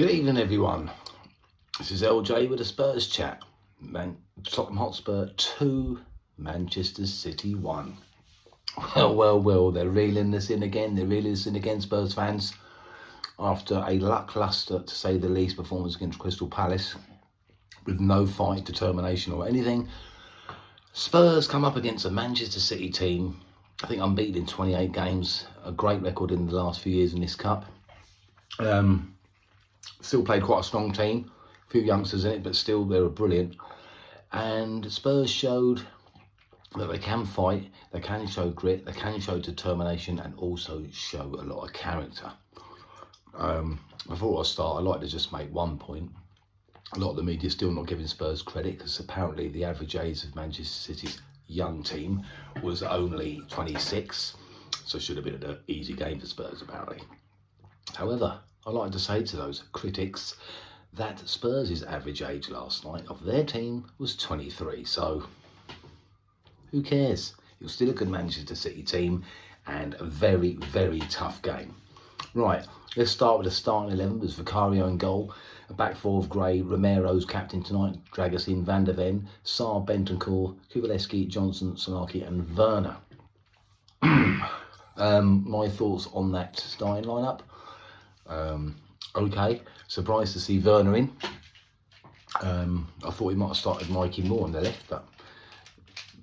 Good evening, everyone. This is LJ with a Spurs chat. Tottenham Hotspur 2, Manchester City 1. Well, they're reeling this in again. They're reeling this in again, Spurs fans. After a lacklustre, to say the least, performance against Crystal Palace, with no fight, determination or anything, Spurs come up against a Manchester City team, I think unbeaten in 28 games, a great record in the last few years in this cup. Still played quite a strong team, a few youngsters in it, but still they were brilliant. And Spurs showed that they can fight, they can show grit, they can show determination, and also show a lot of character. Before I start, I'd like to just make one point. A lot of the media still not giving Spurs credit, because apparently the average age of Manchester City's young team was only 26, so it should have been an easy game for Spurs apparently. However, I'd like to say to those critics that Spurs' average age last night of their team was 23, so who cares? It was still a good Manchester City team and a very, very tough game. Right, let's start with the starting 11. There's Vicario in goal, a back four of Gray, Romero's captain tonight, Dragusin, Van der Ven, Sarr, Bentancur, Kuvalevski, Johnson, Solaki and Werner. My thoughts on that starting lineup. Okay, surprised to see Werner in. I thought he might have started Mikey Moore on the left, but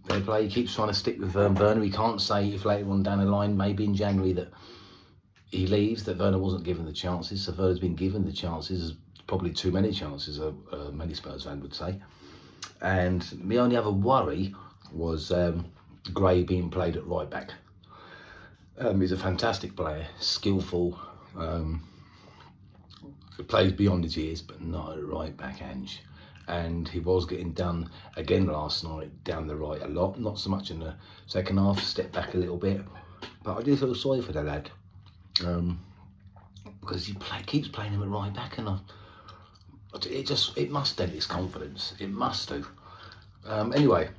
their play keeps trying to stick with Werner. He can't say if later on down the line, maybe in January, that he leaves, that Werner wasn't given the chances. So Werner's been given the chances, probably too many chances, many Spurs fans would say. And my only other worry was Gray being played at right back. He's a fantastic player, skillful, plays beyond his years, but not at right back, Ange. And he was getting done again last night down the right a lot, not so much in the second half, stepped back a little bit, but I do feel sorry for the lad, because he keeps playing him at right back, and it must dent his confidence. It must do. Anyway,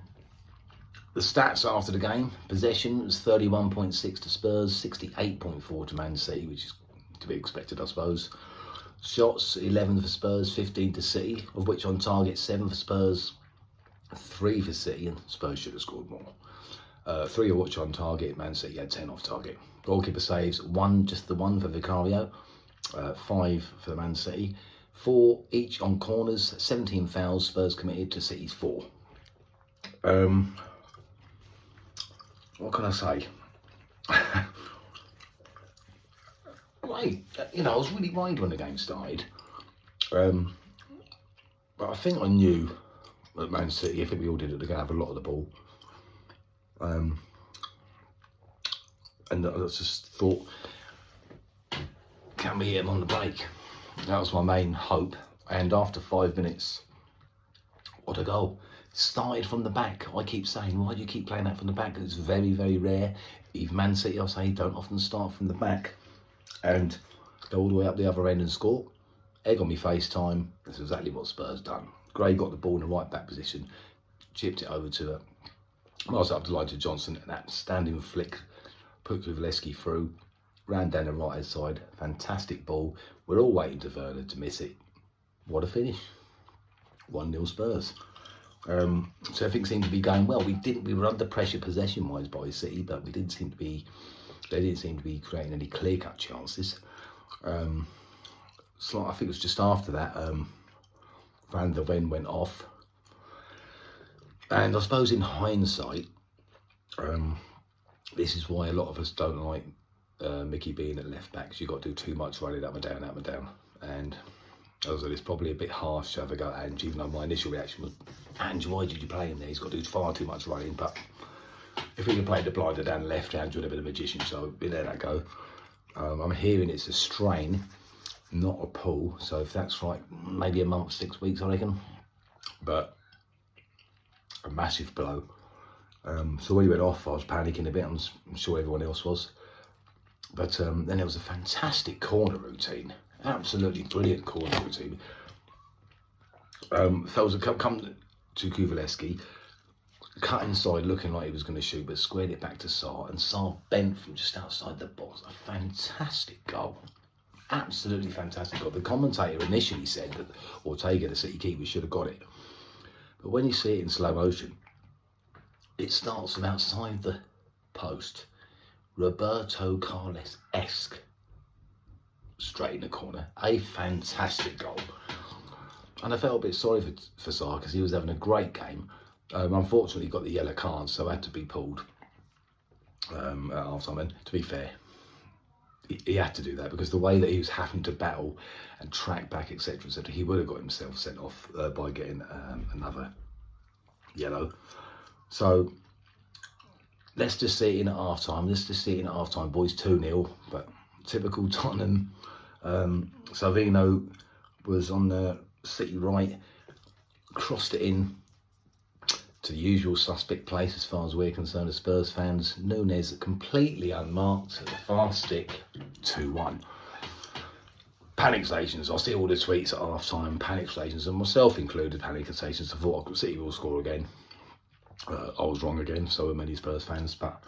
the stats after the game: possession was 31.6 to Spurs, 68.4 to Man City, which is to be expected, I suppose. Shots 11 for Spurs, 15 to City, of which on target 7 for Spurs, 3 for City, and Spurs should have scored more. 3 of which on target, Man City had 10 off target. Goalkeeper saves, just the one for Vicario, 5 for Man City, 4 each on corners, 17 fouls Spurs committed to City's 4. What can I say? Right, I was really worried when the game started. But I think I knew that Man City, I think we all did it, they're going to have a lot of the ball. And I just thought, can we hit them on the break? That was my main hope. And after 5 minutes, what a goal. Started from the back. I keep saying, why do you keep playing that from the back? It's very, very rare. Even Man City, I say, don't often start from the back and go all the way up the other end and score. Egg on me face time. That's exactly what Spurs done. Gray got the ball in the right back position, chipped it over to miles up the line to Johnson, and that standing flick put Kuvalevski through, ran down the right hand side. Fantastic ball. We're all waiting for Werner to miss it. What a finish. 1-0 Spurs. So everything seemed to be going well. We were under pressure possession wise by City, but they didn't seem to be creating any clear-cut chances. So I think it was just after that Van der Ven went off, and I suppose in hindsight, this is why a lot of us don't like Mickey being at left back, because you've got to do too much running up and down. And as I said, it's probably a bit harsh to have a go at Ange, even though my initial reaction was, Ange, why did you play him there? He's got to do far too much running. But if we had played the blinder down left, Ange would have been a magician, so we let that go. I'm hearing it's a strain, not a pull, so if that's right, maybe a month, 6 weeks, I reckon. But a massive blow. So when he went off, I was panicking a bit. I'm sure everyone else was. But then there was a fantastic corner routine. Absolutely brilliant corner routine. Fells had come to Kuvalevski, cut inside looking like he was going to shoot, but squared it back to Sarr, and Sarr bent from just outside the box. A fantastic goal. Absolutely fantastic goal. The commentator initially said that Ortega, the City keeper, should have got it. But when you see it in slow motion, it starts from outside the post. Roberto Carlos-esque. Straight in the corner. A fantastic goal. And I felt a bit sorry for Sarr because he was having a great game. Unfortunately, he got the yellow card, so had to be pulled at half time. And to be fair, he had to do that because the way that he was having to battle and track back, etc., he would have got himself sent off by getting another yellow. So let's just see it in at half time. Let's just see it in at half time, boys. 2-0, but typical Tottenham. Savino was on the City right, crossed it in to the usual suspect place as far as we're concerned as Spurs fans. Nunes completely unmarked at the far stick, 2-1. Panic stations. I see all the tweets at half time, panic stations, and myself included, panic stations. I thought City will score again. I was wrong again, so were many Spurs fans, but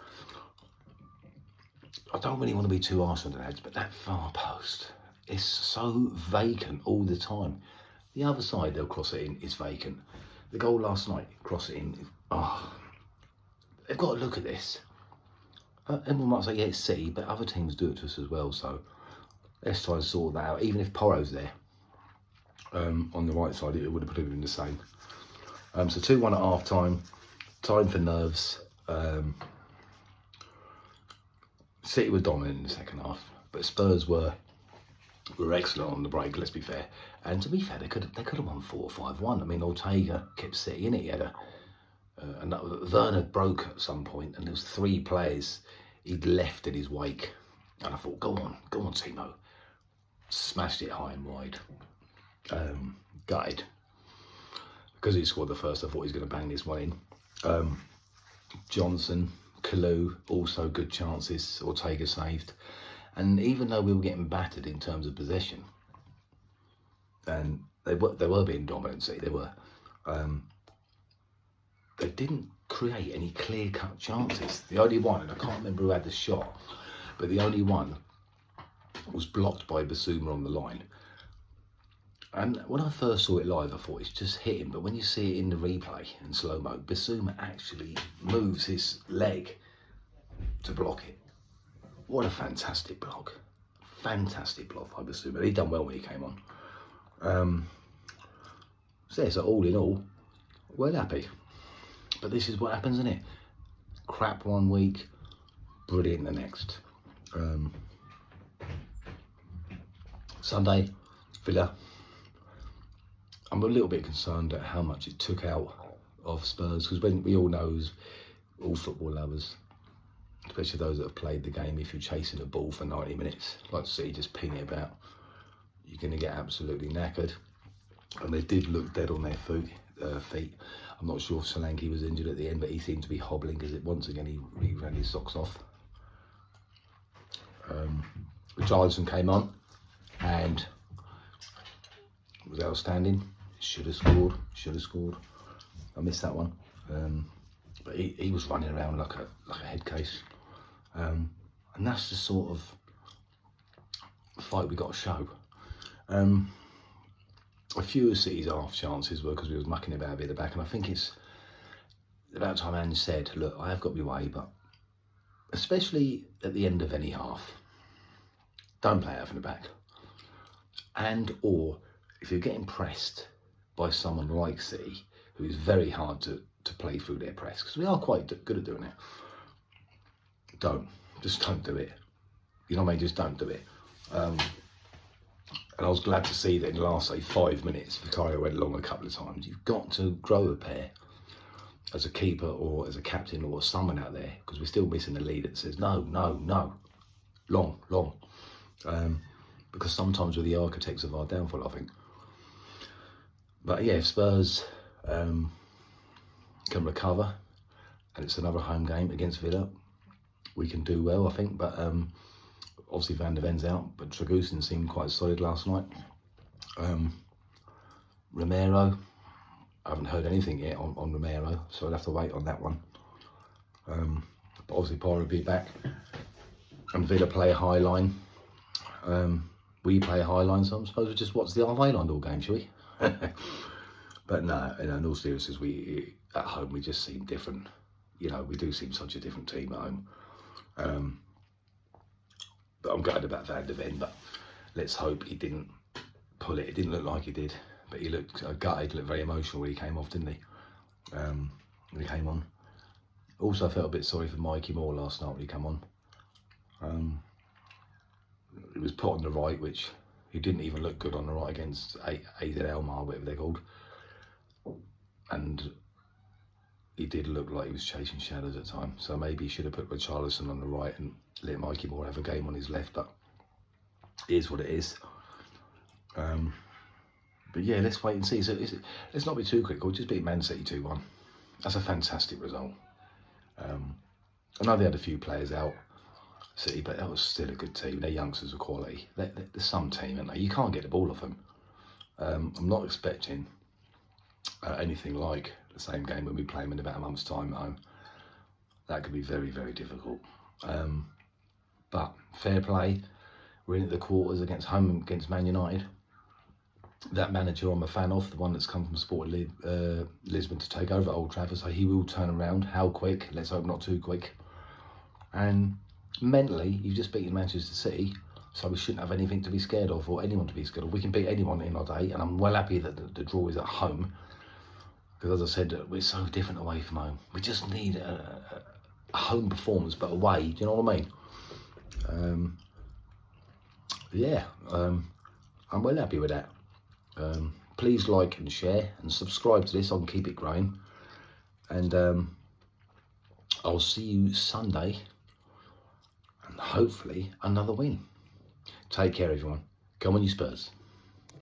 I don't really want to be too harsh on the lads, but that far post is so vacant all the time. The other side they'll cross it in is vacant. The goal last night, cross it in. Oh, they've got to look at this. Everyone might say, yeah, it's City, but other teams do it to us as well. So let's try and sort that out. Even if Porro's there on the right side, it would have been the same. So 2-1 at half time. Time for nerves. City were dominant in the second half, but Spurs were excellent on the break, let's be fair. And to be fair, they could have won 4 or 5-1. I mean, Ortega kept City in it. He had Werner broke at some point, and there was 3 players he'd left in his wake. And I thought, go on, Timo. Smashed it high and wide. Gutted. Because he scored the first, I thought he was going to bang this one in. Johnson, Kalou, also good chances. Ortega saved. And even though we were getting battered in terms of possession, and they were being dominant, see, they were, they didn't create any clear-cut chances. The only one, and I can't remember who had the shot, but the only one was blocked by Basuma on the line. And when I first saw it live, I thought it's just hit him. But when you see it in the replay in slow-mo, Basuma actually moves his leg to block it. What a fantastic block. Fantastic block by Basuma. He done well when he came on. So all in all, we're happy. But this is what happens, isn't it? Crap one week, brilliant the next. Sunday, Villa. I'm a little bit concerned at how much it took out of Spurs, because when we all know, all football lovers, especially those that have played the game, if you're chasing a ball for 90 minutes, like to see just ping it about, you're going to get absolutely knackered. And they did look dead on their feet. I'm not sure if Solanke was injured at the end, but he seemed to be hobbling because once again he ran his socks off. Richarlison came on and was outstanding. Should have scored. I missed that one. But he was running around like a head case. And that's the sort of fight we got to show. A few of City's half chances were because we was mucking about a bit at the back, and I think it's about time Ange said, look, I have got my way, but especially at the end of any half, don't play out from the back. And or if you're getting pressed by someone like City, who is very hard to play through their press, because we are quite good at doing it, just don't do it. You know what I mean? Just don't do it. And I was glad to see that in the last, say, 5 minutes, Vicario went long a couple of times. You've got to grow a pair as a keeper or as a captain or someone out there, because we're still missing a leader that says, no, long. Because sometimes we're the architects of our downfall, I think. But yeah, if Spurs can recover, and it's another home game against Villa, we can do well, I think. But obviously Van der Ven's out, but Dragusin seemed quite solid last night. Romero, I haven't heard anything yet on Romero, so I'll have to wait on that one. But obviously Porro will be back, and Villa play a high line. We play Highline, so I suppose we just watch the Highline all game, shall we? But no, in all seriousness, at home we just seem different. You know, we do seem such a different team at home. But I'm gutted about Van de Ven, but let's hope he didn't pull it. It didn't look like he did, but he looked gutted, looked very emotional when he came off, didn't he? When he came on. Also, I felt a bit sorry for Mikey Moore last night when he came on. He was put on the right, which he didn't even look good on the right against AZ Alkmaar, whatever they're called. And he did look like he was chasing shadows at times. So maybe he should have put Richarlison on the right and let Mikey Moore have a game on his left. But it is what it is. But yeah, let's wait and see. So let's not be too quick. We'll just beat Man City 2-1. That's a fantastic result. I know they had a few players out, City, but that was still a good team. Their youngsters are quality. They're some team, aren't they? You can't get the ball off them. I'm not expecting anything like the same game when we play them in about a month's time at home. That could be very, very difficult. But fair play. We're in at the quarters against Man United. That manager I'm a fan of, the one that's come from Sporting Lisbon to take over at Old Trafford, so he will turn around. How quick? Let's hope not too quick. And mentally, you've just beaten Manchester City, so we shouldn't have anything to be scared of or anyone to be scared of. We can beat anyone in our day, and I'm well happy that the draw is at home, because as I said, we're so different away from home. We just need a home performance, but away, do you know what I mean? I'm well happy with that. Please like and share and subscribe to this. I can keep it growing. And I'll see you Sunday. And hopefully another win. Take care, everyone. Come on, you Spurs.